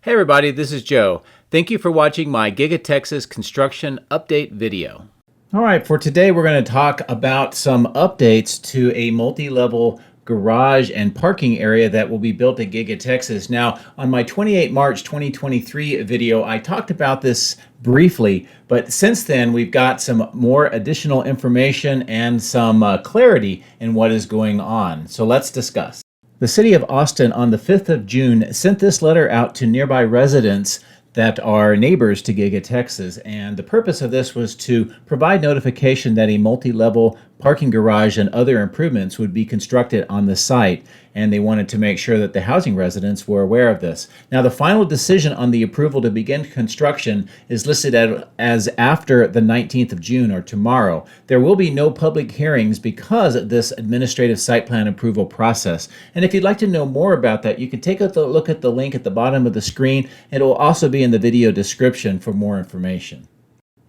Hey everybody, this is Joe. Thank you for watching my Giga Texas construction update video. All right, for today we're going to talk about some updates to a multi-level garage and parking area that will be built at Giga Texas. Now, on my 28 March 2023 video, I talked about this briefly, but since then we've got some more additional information and some clarity in what is going on. So let's discuss. The city of Austin on the 5th of June sent this letter out to nearby residents that are neighbors to Giga Texas, and the purpose of this was to provide notification that a multi-level parking garage and other improvements would be constructed on the site, and they wanted to make sure that the housing residents were aware of this. Now, the final decision on the approval to begin construction is listed as after the 19th of June, or tomorrow. There will be no public hearings because of this administrative site plan approval process. And if you'd like to know more about that, you can take a look at the link at the bottom of the screen. It will also be in the video description for more information.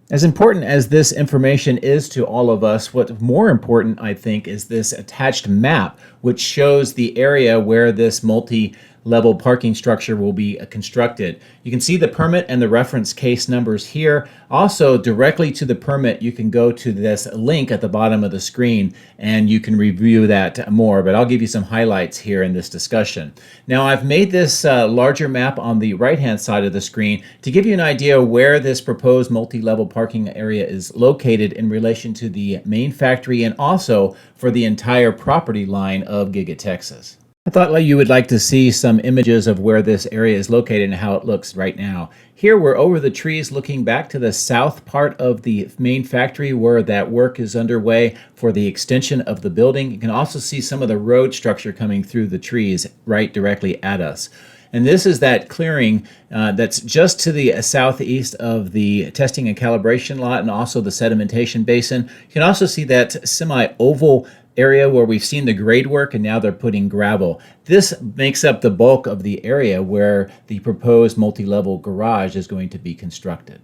As important as this information is to all of us, what's more important, I think, is this attached map, which shows the area where this multi-level parking structure will be constructed. You can see the permit and the reference case numbers here. Also, directly to the permit, you can go to this link at the bottom of the screen and you can review that more, but I'll give you some highlights here in this discussion. Now, I've made this larger map on the right-hand side of the screen to give you an idea where this proposed multi-level parking area is located in relation to the main factory and also for the entire property line of Giga Texas. I thought you would like to see some images of where this area is located and how it looks right now. Here we're over the trees looking back to the south part of the main factory where that work is underway for the extension of the building. You can also see some of the road structure coming through the trees right directly at us. And this is that clearing that's just to the southeast of the testing and calibration lot and also the sedimentation basin. You can also see that semi-oval area where we've seen the grade work and now they're putting gravel. This makes up the bulk of the area where the proposed multi-level garage is going to be constructed.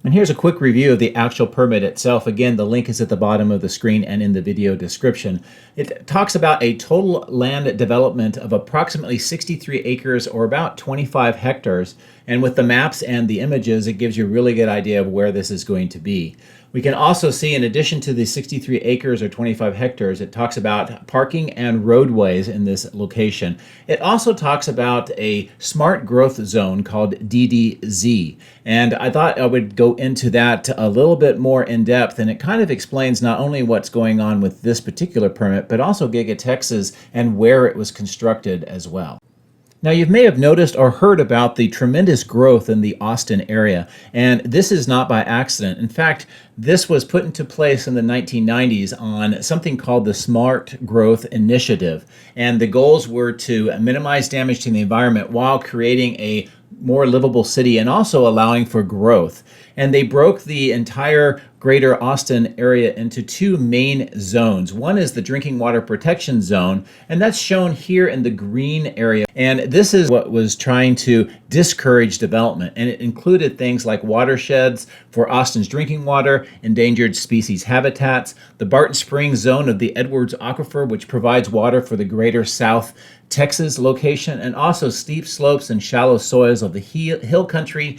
And here's a quick review of the actual permit itself. Again, the link is at the bottom of the screen and in the video description. It talks about a total land development of approximately 63 acres or about 25 hectares. And with the maps and the images, it gives you a really good idea of where this is going to be. We can also see, in addition to the 63 acres or 25 hectares, it talks about parking and roadways in this location. It also talks about a smart growth zone called DDZ. And I thought I would go into that a little bit more in depth, and it kind of explains not only what's going on with this particular permit, but also Giga Texas and where it was constructed as well. Now, you may have noticed or heard about the tremendous growth in the Austin area, and this is not by accident. In fact, this was put into place in the 1990s on something called the Smart Growth Initiative, and the goals were to minimize damage to the environment while creating a more livable city and also allowing for growth. And they broke the entire greater Austin area into two main zones. One is the drinking water protection zone, and that's shown here in the green area. And this is what was trying to discourage development. And it included things like watersheds for Austin's drinking water, endangered species habitats, the Barton Springs zone of the Edwards Aquifer, which provides water for the greater South Texas location, and also steep slopes and shallow soils of the hill country,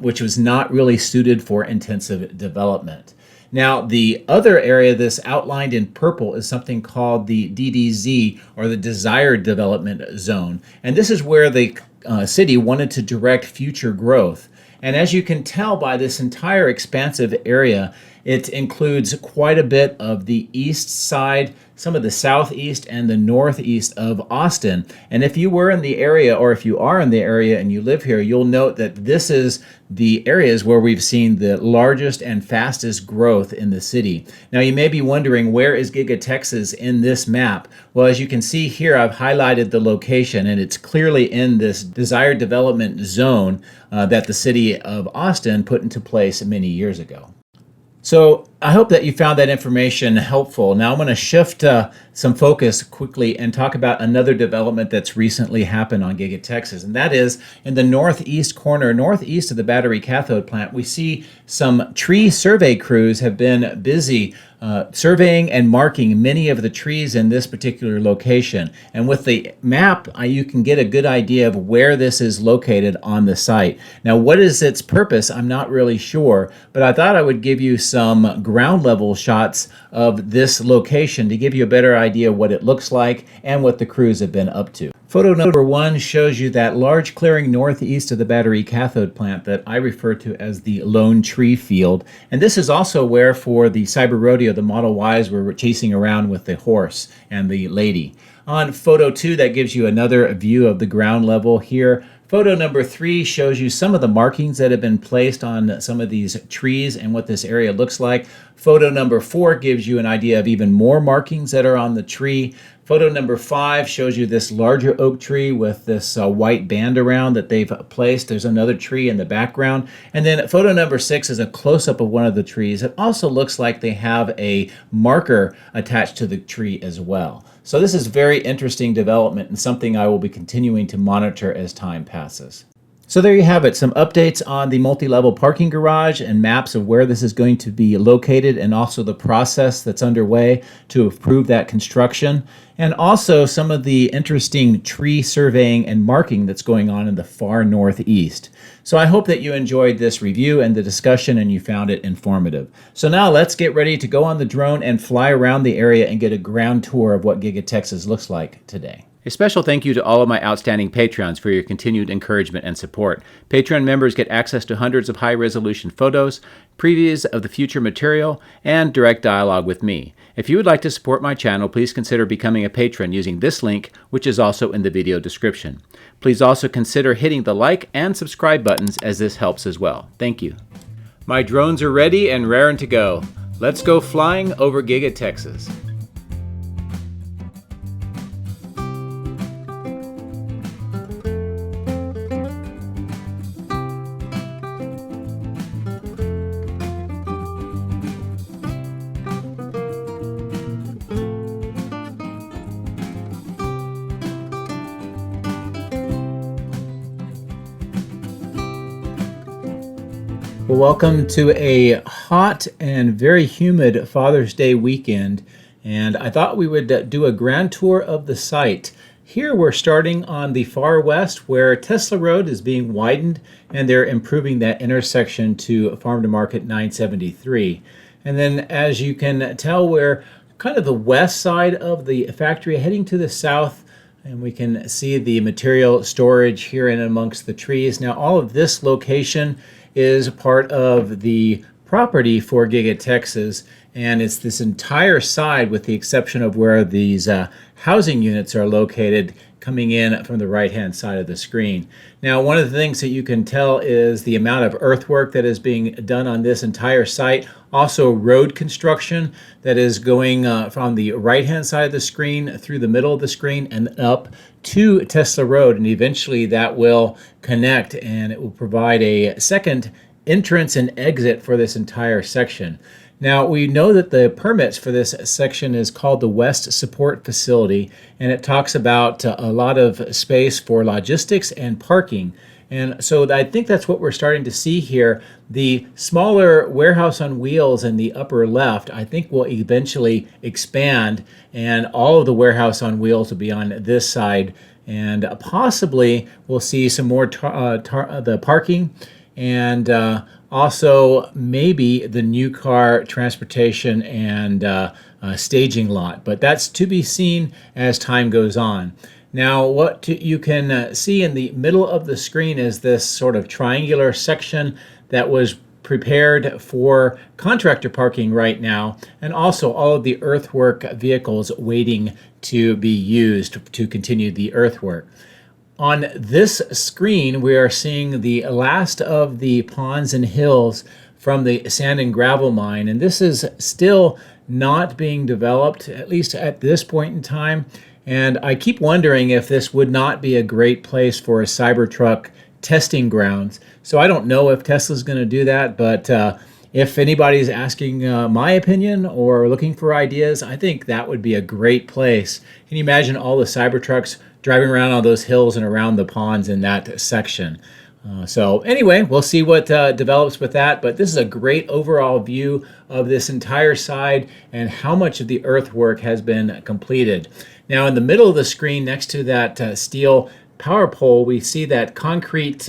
which was not really suited for intensive development. Now, the other area that's outlined in purple is something called the DDZ, or the Desired Development Zone. And this is where the city wanted to direct future growth. And as you can tell by this entire expansive area, it includes quite a bit of the east side, some of the southeast and the northeast of Austin. And if you were in the area, or if you are in the area and you live here, you'll note that this is the areas where we've seen the largest and fastest growth in the city. Now, you may be wondering, where is Giga Texas in this map? Well, as you can see here, I've highlighted the location, and it's clearly in this desired development zone that the city of Austin put into place many years ago. So I hope that you found that information helpful. Now I'm going to shift some focus quickly and talk about another development that's recently happened on Giga Texas, and that is in the northeast corner, northeast of the battery cathode plant. We see some tree survey crews have been busy surveying and marking many of the trees in this particular location. And with the map, you can get a good idea of where this is located on the site. Now, what is its purpose? I'm not really sure, but I thought I would give you some ground level shots of this location to give you a better idea what it looks like and what the crews have been up to. Photo number 1 shows you that large clearing northeast of the battery cathode plant that I refer to as the Lone Tree Field. And this is also where, for the Cyber Rodeo, the Model Ys were chasing around with the horse and the lady. On photo 2, that gives you another view of the ground level here. Photo number 3 shows you some of the markings that have been placed on some of these trees and what this area looks like. Photo number 4 gives you an idea of even more markings that are on the tree. Photo number 5 shows you this larger oak tree with this white band around that they've placed. There's another tree in the background. And then photo number 6 is a close-up of one of the trees. It also looks like they have a marker attached to the tree as well. So this is very interesting development and something I will be continuing to monitor as time passes. So there you have it, some updates on the multi-level parking garage and maps of where this is going to be located, and also the process that's underway to approve that construction, and also some of the interesting tree surveying and marking that's going on in the far northeast. So I hope that you enjoyed this review and the discussion and you found it informative. So now let's get ready to go on the drone and fly around the area and get a ground tour of what Giga Texas looks like today. A special thank you to all of my outstanding Patreons for your continued encouragement and support. Patreon members get access to hundreds of high-resolution photos, previews of the future material, and direct dialogue with me. If you would like to support my channel, please consider becoming a patron using this link, which is also in the video description. Please also consider hitting the like and subscribe buttons, as this helps as well. Thank you. My drones are ready and raring to go. Let's go flying over Giga Texas. Well, welcome to a hot and very humid Father's Day weekend, and I thought we would do a grand tour of the site. Here we're starting on the far west where Tesla Road is being widened, and they're improving that intersection to Farm to Market 973. And then, as you can tell, we're kind of the west side of the factory, heading to the south, and we can see the material storage here in amongst the trees. Now, all of this location is part of the property for Giga Texas, and it's this entire side with the exception of where these housing units are located, coming in from the right-hand side of the screen. Now, one of the things that you can tell is the amount of earthwork that is being done on this entire site. Also, road construction that is going from the right-hand side of the screen through the middle of the screen and up to Tesla Road, and eventually that will connect and it will provide a second entrance and exit for this entire section. Now, we know that the permits for this section is called the West Support Facility, and it talks about a lot of space for logistics and parking. And so I think that's what we're starting to see here. The smaller warehouse on wheels in the upper left, I think, will eventually expand, and all of the warehouse on wheels will be on this side. And possibly we'll see some more the parking, and also maybe the new car transportation and staging lot. But that's to be seen as time goes on. Now, what you can see in the middle of the screen is this sort of triangular section that was prepared for contractor parking right now, and also all of the earthwork vehicles waiting to be used to continue the earthwork. On this screen, we are seeing the last of the ponds and hills from the sand and gravel mine, and this is still not being developed, at least at this point in time. And I keep wondering if this would not be a great place for a Cybertruck testing grounds. So I don't know if Tesla's going to do that, but if anybody's asking my opinion or looking for ideas, I think that would be a great place. Can you imagine all the Cybertrucks driving around on those hills and around the ponds in that section? So anyway, we'll see what develops with that, but this is a great overall view of this entire side and how much of the earthwork has been completed. Now in the middle of the screen next to that steel power pole, we see that concrete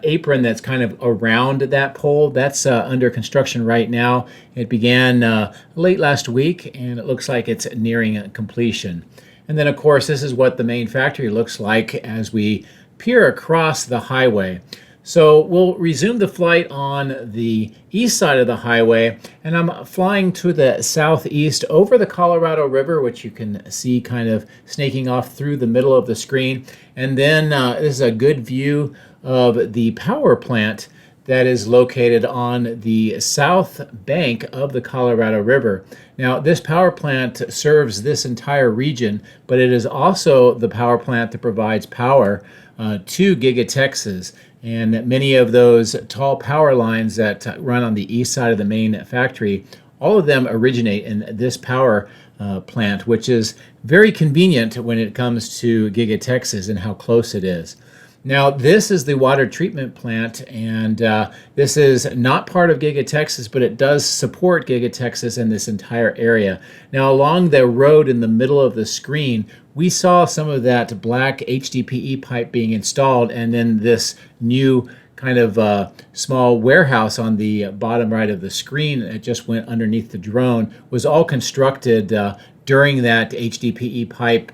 apron that's kind of around that pole. That's under construction right now. It began late last week and it looks like it's nearing completion. And then of course this is what the main factory looks like as we peer across the highway. So we'll resume the flight on the east side of the highway, and I'm flying to the southeast over the Colorado River, which you can see kind of snaking off through the middle of the screen. And then this is a good view of the power plant that is located on the south bank of the Colorado River. Now, this power plant serves this entire region, but it is also the power plant that provides power to Giga Texas. And many of those tall power lines that run on the east side of the main factory, all of them originate in this power plant, which is very convenient when it comes to Giga Texas and how close it is. Now, this is the water treatment plant, and this is not part of Giga Texas, but it does support Giga Texas in this entire area. Now, along the road in the middle of the screen, we saw some of that black HDPE pipe being installed, and then this new kind of small warehouse on the bottom right of the screen that just went underneath the drone was all constructed during that HDPE pipe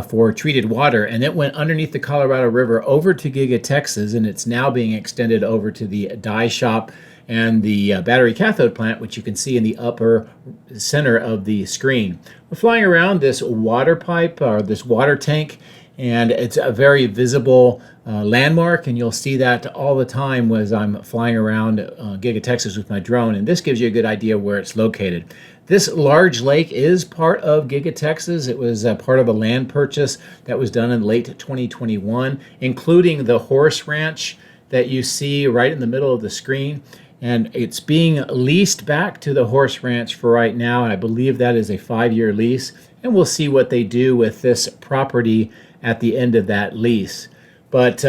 for treated water, and it went underneath the Colorado River over to Giga Texas, and it's now being extended over to the dye shop and the battery cathode plant, which you can see in the upper center of the screen. We're flying around this water pipe or this water tank, and it's a very visible landmark, and you'll see that all the time as I'm flying around Giga Texas with my drone, and this gives you a good idea where it's located. This large lake is part of Giga Texas. It was part of a land purchase that was done in late 2021, including the horse ranch that you see right in the middle of the screen. And it's being leased back to the horse ranch for right now, and I believe that is a 5-year lease. And we'll see what they do with this property at the end of that lease. But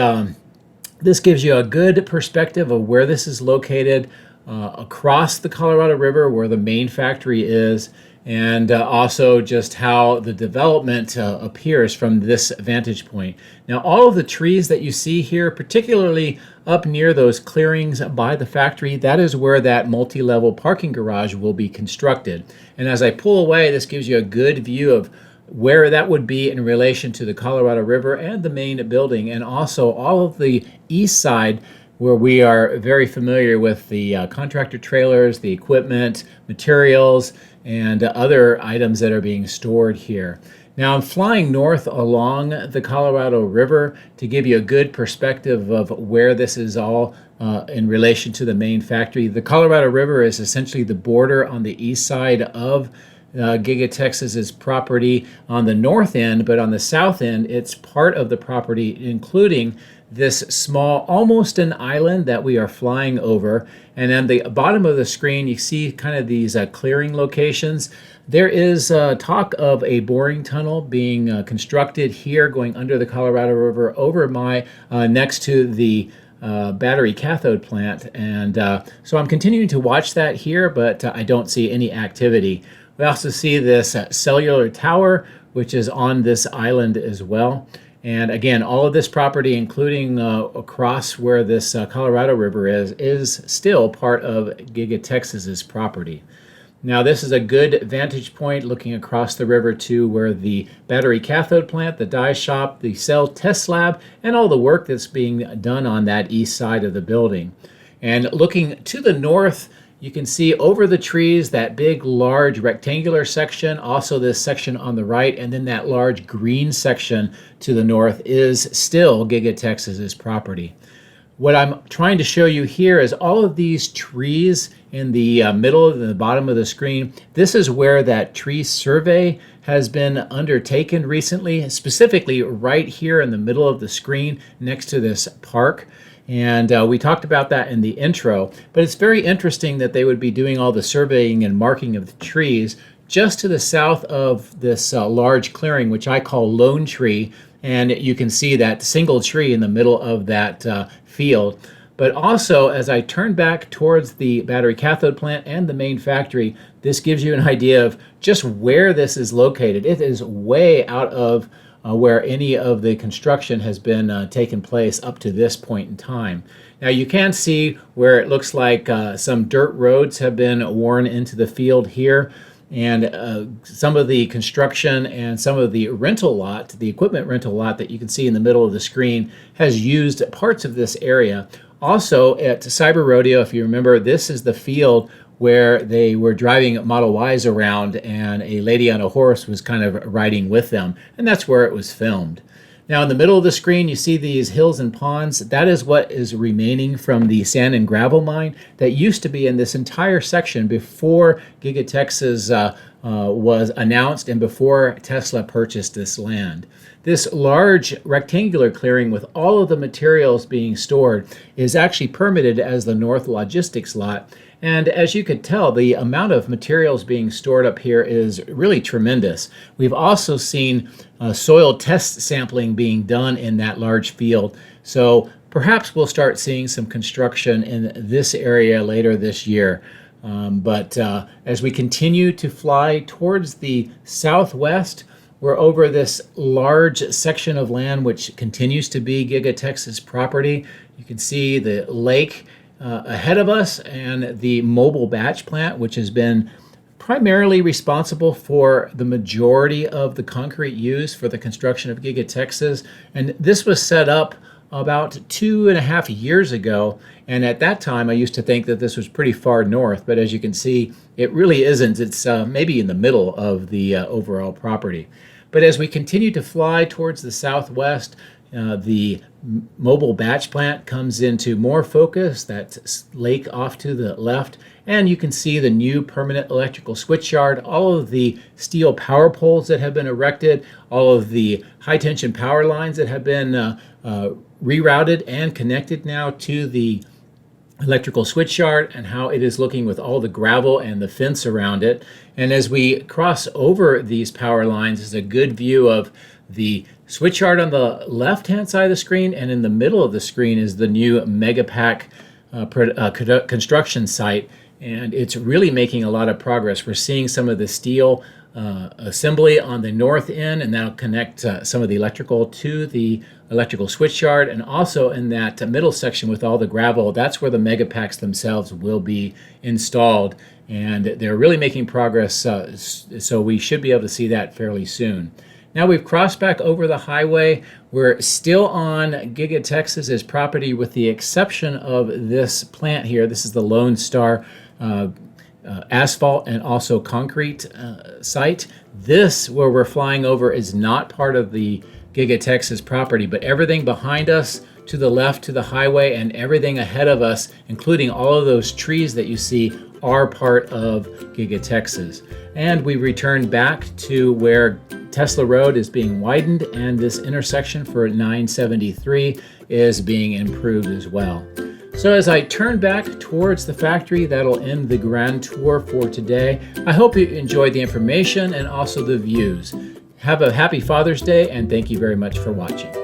this gives you a good perspective of where this is located across the Colorado River, where the main factory is, and also just how the development appears from this vantage point. Now, all of the trees that you see here, particularly up near those clearings by the factory, that is where that multi-level parking garage will be constructed. And as I pull away, this gives you a good view of where that would be in relation to the Colorado River and the main building, and also all of the east side, where we are very familiar with the contractor trailers, the equipment, materials, and other items that are being stored here. Now I'm flying north along the Colorado River to give you a good perspective of where this is all in relation to the main factory. The Colorado River is essentially the border on the east side of Giga Texas's property on the north end, but on the south end, it's part of the property, including this small, almost an island that we are flying over. And on the bottom of the screen, you see kind of these clearing locations. There is talk of a boring tunnel being constructed here, going under the Colorado River over my next to the battery cathode plant. And so I'm continuing to watch that here, but I don't see any activity. We also see this cellular tower, which is on this island as well. And again, all of this property, including across where this Colorado River is still part of Giga Texas's property. Now, this is a good vantage point looking across the river to where the battery cathode plant, the dye shop, the cell test lab, and all the work that's being done on that east side of the building. And looking to the north, you can see over the trees that big, large rectangular section, also this section on the right, and then that large green section to the north is still Giga Texas's property. What I'm trying to show you here is all of these trees in the middle and the bottom of the screen. This is where that tree survey has been undertaken recently, specifically right here in the middle of the screen next to this park. And we talked about that in the intro, but it's very interesting that they would be doing all the surveying and marking of the trees just to the south of this large clearing, which I call Lone Tree. And you can see that single tree in the middle of that field. But also, as I turn back towards the battery cathode plant and the main factory, this gives you an idea of just where this is located. It is way out of where any of the construction has been taken place up to this point in time. Now you can see where it looks like some dirt roads have been worn into the field here, and some of the construction and some of the rental lot, the equipment rental lot that you can see in the middle of the screen, has used parts of this area. Also at Cyber Rodeo, if you remember, this is the field where they were driving Model Ys around and a lady on a horse was kind of riding with them, and that's where it was filmed. Now in the middle of the screen you see these hills and ponds. That is what is remaining from the sand and gravel mine that used to be in this entire section before Giga Texas was announced and before Tesla purchased this land. This large rectangular clearing with all of the materials being stored is actually permitted as the North Logistics Lot. And as you could tell, the amount of materials being stored up here is really tremendous. We've also seen soil test sampling being done in that large field. So perhaps we'll start seeing some construction in this area later this year. But as we continue to fly towards the southwest, we're over this large section of land which continues to be Giga Texas property. You can see the lake ahead of us and the mobile batch plant, which has been primarily responsible for the majority of the concrete used for the construction of Giga Texas. And this was set up about 2.5 years ago. And at that time, I used to think that this was pretty far north, but as you can see, it really isn't. It's maybe in the middle of the overall property. But as we continue to fly towards the southwest, the mobile batch plant comes into more focus. That lake off to the left, and you can see the new permanent electrical switch yard, all of the steel power poles that have been erected, all of the high tension power lines that have been rerouted and connected now to the electrical switch yard, and how it is looking with all the gravel and the fence around it. And as we cross over these power lines, is a good view of the switch yard on the left-hand side of the screen, and in the middle of the screen is the new Megapack construction site, and it's really making a lot of progress. We're seeing some of the steel assembly on the north end, and that'll connect some of the electrical to the electrical switch yard, and also in that middle section with all the gravel, that's where the Megapacks themselves will be installed, and they're really making progress, so we should be able to see that fairly soon. Now we've crossed back over the highway. We're still on Giga Texas's property with the exception of this plant here. This is the Lone Star asphalt and also concrete site. This, where we're flying over, is not part of the Giga Texas property, but everything behind us, to the left, to the highway, and everything ahead of us, including all of those trees that you see, are part of Giga Texas. And we return back to where Tesla Road is being widened, and this intersection for 973 is being improved as well. So as I turn back towards the factory, that'll end the grand tour for today. I hope you enjoyed the information and also the views. Have a happy Father's Day, and thank you very much for watching.